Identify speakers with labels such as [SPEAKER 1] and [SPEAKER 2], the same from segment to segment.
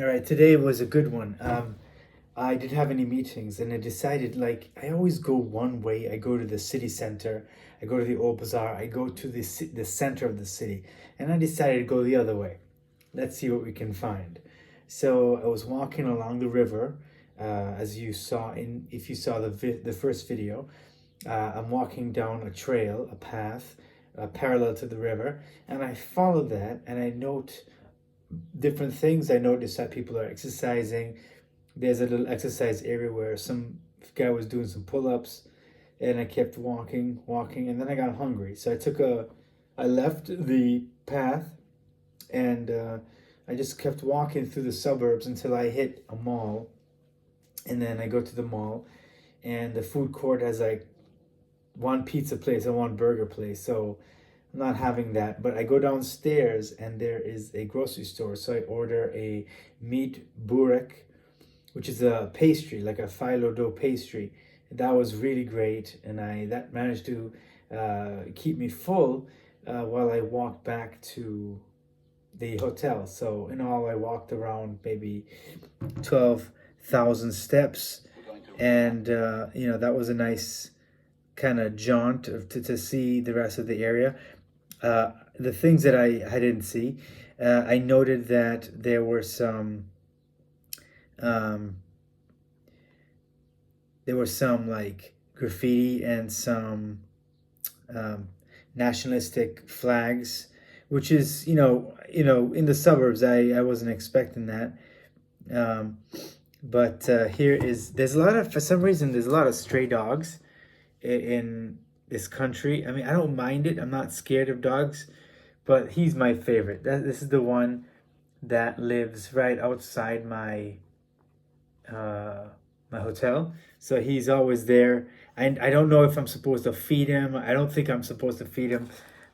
[SPEAKER 1] All right, today was a good one. I didn't have any meetings, and I decided like I always go one way. I go to the city center, I go to the old bazaar, I go to the center of the city, and I decided to go the other way. Let's see what we can find. So I was walking along the river, as you saw in if you saw the first video. I'm walking down a trail, a path, parallel to the river, and I follow that, and I note different things. I noticed that people are exercising. There's a little exercise area where some guy was doing some pull-ups, and I kept walking, and then I got hungry. So I left the path, and I just kept walking through the suburbs until I hit a mall, and then I go to the mall, and the food court has like one pizza place and one burger place. So I'm not having that. But I go downstairs and there is a grocery store. So I order a meat burek, which is a pastry, like a phyllo dough pastry. That was really great, and I that managed to keep me full while I walked back to the hotel. So in all, I walked around maybe 12,000 steps, and that was a nice kind of jaunt to see the rest of the area. The things that I didn't see, I noted that um, there was some like graffiti and some um, nationalistic flags, which is in the suburbs. I wasn't expecting that. Um, but there's a lot of for some reason there's a lot of stray dogs in this country. I mean, I don't mind it. I'm not scared of dogs, but he's my favorite. This is the one that lives right outside my hotel. So he's always there. And I don't know if I'm supposed to feed him. I don't think I'm supposed to feed him,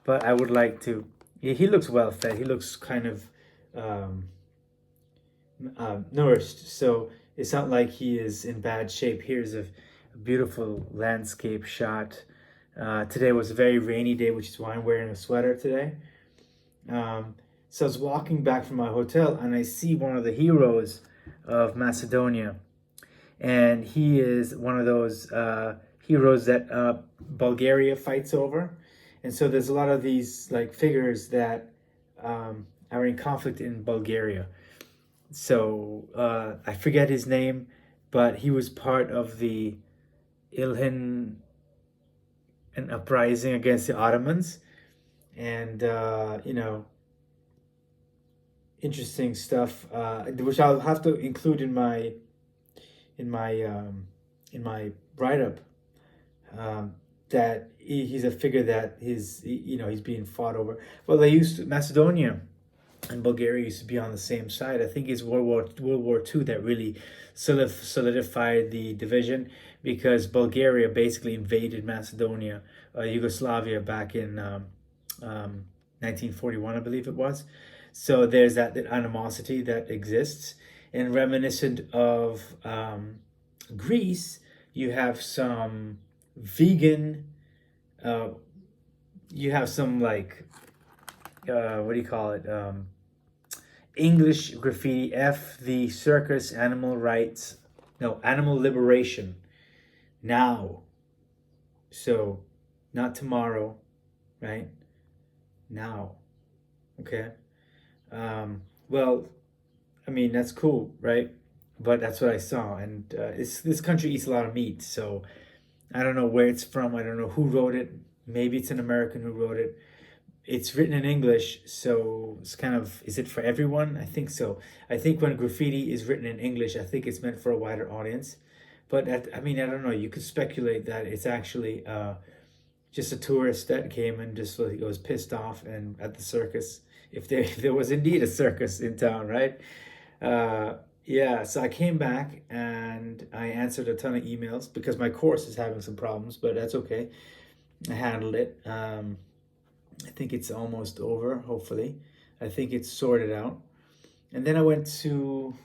[SPEAKER 1] but I would like to. He looks well fed. He looks kind of um, nourished. So it's not like he is in bad shape. Here's a beautiful landscape shot. Today was a very rainy day, which is why I'm wearing a sweater today. So I was walking back from my hotel and I see one of the heroes of Macedonia. And he is one of those heroes that Bulgaria fights over. And so there's a lot of these like figures that are in conflict in Bulgaria. So I forget his name, but he was part of the Ilhan an uprising against the Ottomans, and interesting stuff, which I'll have to include in my in my write up. That he's a figure that he's being fought over. Well, Macedonia and Bulgaria used to be on the same side. I think it's World War II that really solidified the division, because Bulgaria basically invaded Macedonia, Yugoslavia back in 1941, I believe it was. So there's that animosity that exists, and reminiscent of Greece, you have some vegan. You have some like what do you call it? English graffiti. F the circus, animal rights, no, animal liberation. Now. So, not tomorrow, right? Now. Okay. Well, I mean, that's cool, right? But that's what I saw. And this country eats a lot of meat. So, I don't know where it's from. I don't know who wrote it. Maybe it's an American who wrote it. It's written in English, so it's kind of, is it for everyone? I think so. I think when graffiti is written in English, I think it's meant for a wider audience. But I mean, I don't know. You could speculate that it's actually just a tourist that came and just was pissed off and at the circus, if there was indeed a circus in town, right? Yeah, so I came back and I answered a ton of emails because my course is having some problems, but that's okay. I handled it. I think it's almost over, hopefully. I think it's sorted out. And then I went to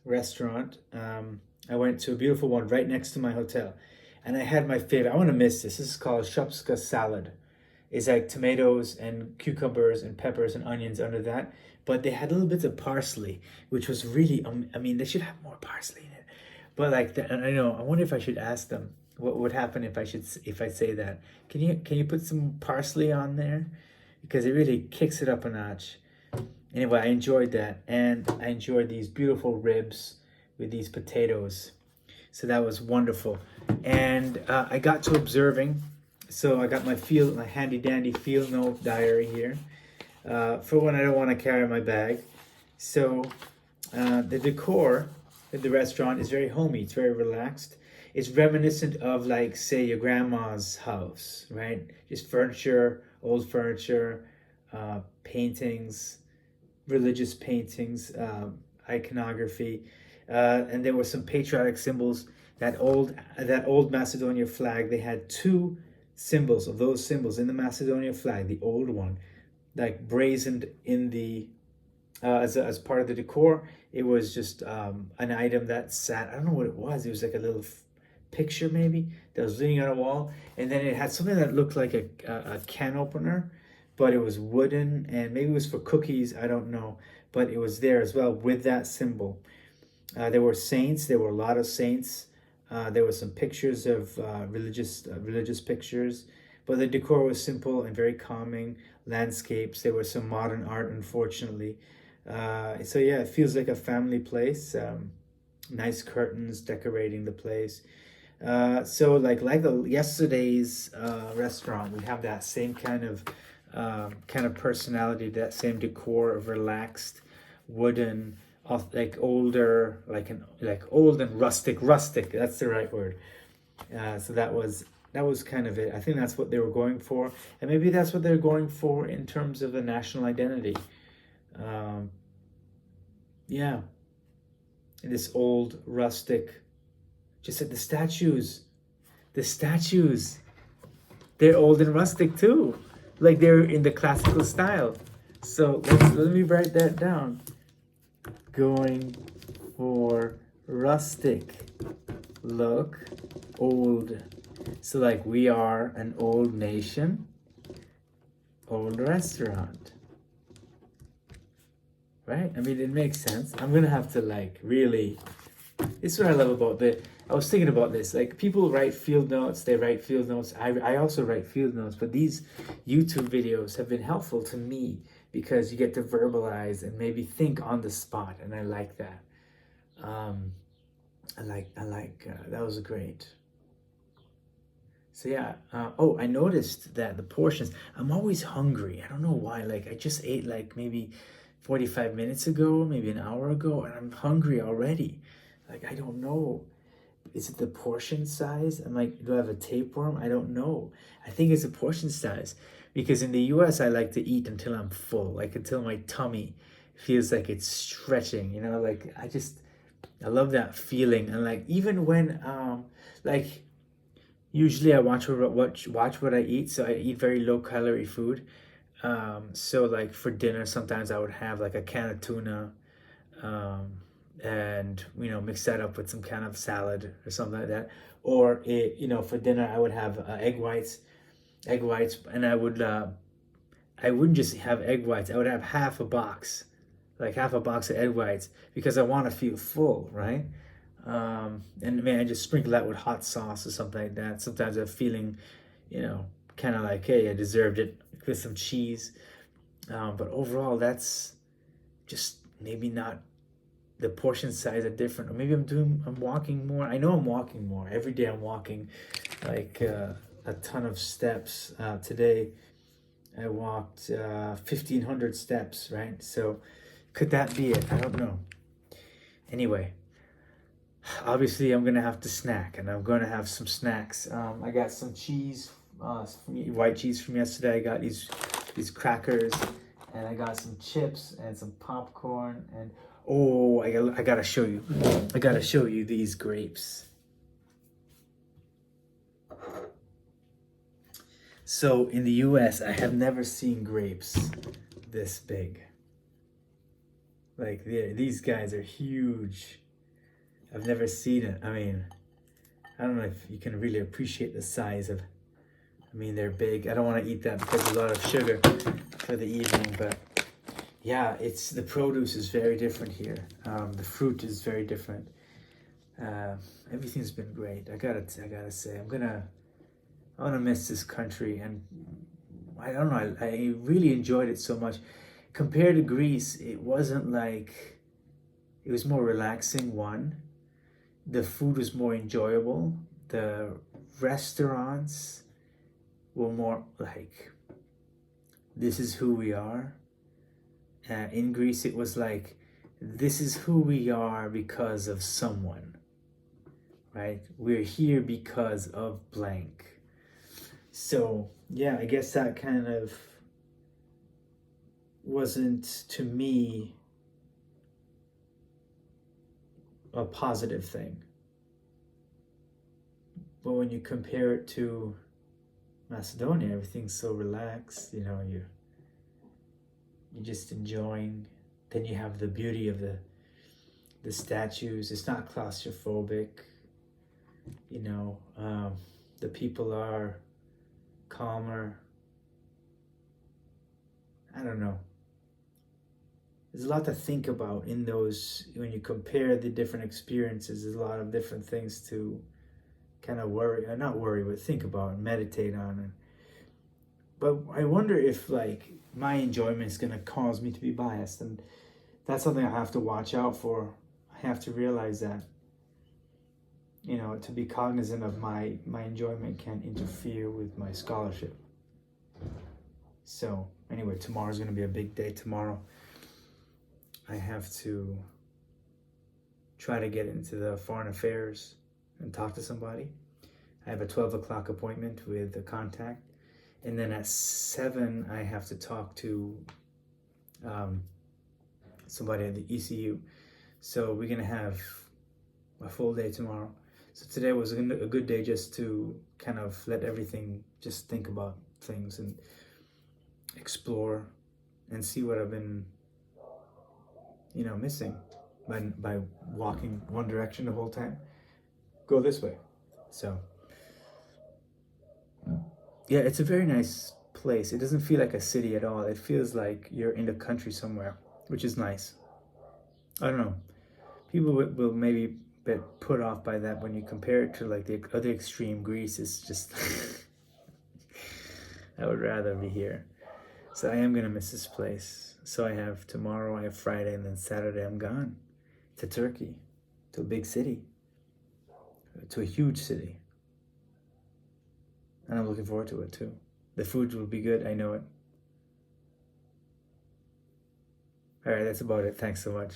[SPEAKER 1] a restaurant. I went to a beautiful one right next to my hotel. And I had my favorite. I want to miss this. This is called Shopska salad. It's like tomatoes and cucumbers and peppers and onions under that. but they had little bits of parsley, which was really, I mean, they should have more parsley in it. But like, and I know, I wonder if I should ask them what would happen if if I say that. Can you put some parsley on there? Because it really kicks it up a notch. Anyway, I enjoyed that, and I enjoyed these beautiful ribs with these potatoes. So that was wonderful. And I got to observing. So I got my handy dandy field note diary here for when I don't want to carry my bag. So the decor at the restaurant is very homey. It's very relaxed. It's reminiscent of, like, say, your grandma's house, right? Just furniture, old furniture, paintings, religious paintings, iconography, and there were some patriotic symbols. That old Macedonia flag. They had two symbols of those symbols in the Macedonia flag. The old one, like brazened in the as part of the decor. It was just an item that sat. I don't know what it was. It was like a little picture maybe that was leaning on a wall, and then it had something that looked like a can opener, but it was wooden, and maybe it was for cookies, I don't know, but it was there as well with that symbol. There were saints. There were a lot of saints. There were some pictures of religious pictures, but the decor was simple and very calming. Landscapes. There was some modern art, unfortunately. So yeah, it feels like a family place. Nice curtains decorating the place. So like yesterday's restaurant, we have that same kind of personality, that same decor of relaxed, wooden, like older, like old and rustic. That's the right word. So that was kind of it. I think that's what they were going for, and maybe that's what they're going for in terms of the national identity. Yeah, this old rustic. Just like the statues, they're old and rustic too, like they're in the classical style. So let me write that down. Going for rustic look, old. So like we are an old nation, old restaurant. Right? I mean, it makes sense. I'm gonna have to like really. This is what I love about I was thinking about this. Like, people write field notes. They write field notes. I also write field notes. But these YouTube videos have been helpful to me because you get to verbalize and maybe think on the spot, and I like that. I like that was great. So yeah. I noticed that the portions. I'm always hungry. I don't know why. Like, I just ate like maybe 45 minutes ago, maybe an hour ago, and I'm hungry already. Like, I don't know. Is it the portion size? I'm like, do I have a tapeworm? I don't know. I think it's a portion size. Because in the US, I like to eat until I'm full. Like, until my tummy feels like it's stretching. You know, like, I love that feeling. And like, even when, like, usually I watch what I eat. So I eat very low calorie food. So like for dinner, sometimes I would have like a can of tuna, and mix that up with some kind of salad or something like that. Or for dinner I would have egg whites, and I wouldn't just have egg whites. I would have half a box of egg whites, because I want to feel full, right? And man, I just sprinkle that with hot sauce or something like that. Sometimes I'm feeling, kind of like, hey, I deserved it, with some cheese. But overall, that's just maybe not. The portion size are different, or maybe I'm walking more. I know I'm walking more every day. I'm walking like a ton of steps. Today I walked 1,500 steps, right? So could that be it? I don't know. Anyway, obviously I'm gonna have to snack, and I'm gonna have some snacks. I got some cheese, white cheese from yesterday. I got these crackers, and I got some chips and some popcorn, and I gotta show you. I gotta show you these grapes. So in the US, I have never seen grapes this big. Like, these guys are huge. I've never seen it. I mean, I don't know if you can really appreciate the size of. I mean, they're big. I don't want to eat that because there's a lot of sugar for the evening, but yeah, it's the produce is very different here. The fruit is very different. Uh, Everything's been great. I gotta say, I wanna miss this country, and I don't know. I really enjoyed it so much. Compared to Greece, it wasn't like it was more relaxing. One, the food was more enjoyable. The restaurants were more like, this is who we are. In Greece, it was like, this is who we are because of someone, right? We're here because of blank. So, yeah, I guess that kind of wasn't, to me, a positive thing. But when you compare it to Macedonia, everything's so relaxed, you're just enjoying. Then you have the beauty of the statues. It's not claustrophobic, the people are calmer. I don't know. There's a lot to think about in those, when you compare the different experiences. There's a lot of different things to kind of worry, not worry, but think about and meditate on. But I wonder if like my enjoyment is gonna cause me to be biased, and that's something I have to watch out for. I have to realize that, to be cognizant of my enjoyment can't interfere with my scholarship. So anyway, tomorrow's gonna be a big day. Tomorrow I have to try to get into the foreign affairs and talk to somebody. I have a 12 o'clock appointment with a contact. And then at 7, I have to talk to somebody at the ECU. So we're going to have a full day tomorrow. So today was a good day just to kind of let everything, just think about things and explore and see what I've been, missing by walking one direction the whole time. Go this way. So, yeah, it's a very nice place. It doesn't feel like a city at all. It feels like you're in the country somewhere, which is nice. I don't know. People will maybe be put off by that when you compare it to like the other extreme. Greece is just, I would rather be here. So I am going to miss this place. So I have tomorrow, I have Friday, and then Saturday I'm gone to Turkey, to a big city, to a huge city. And I'm looking forward to it too. The food will be good, I know it. All right, that's about it. Thanks so much.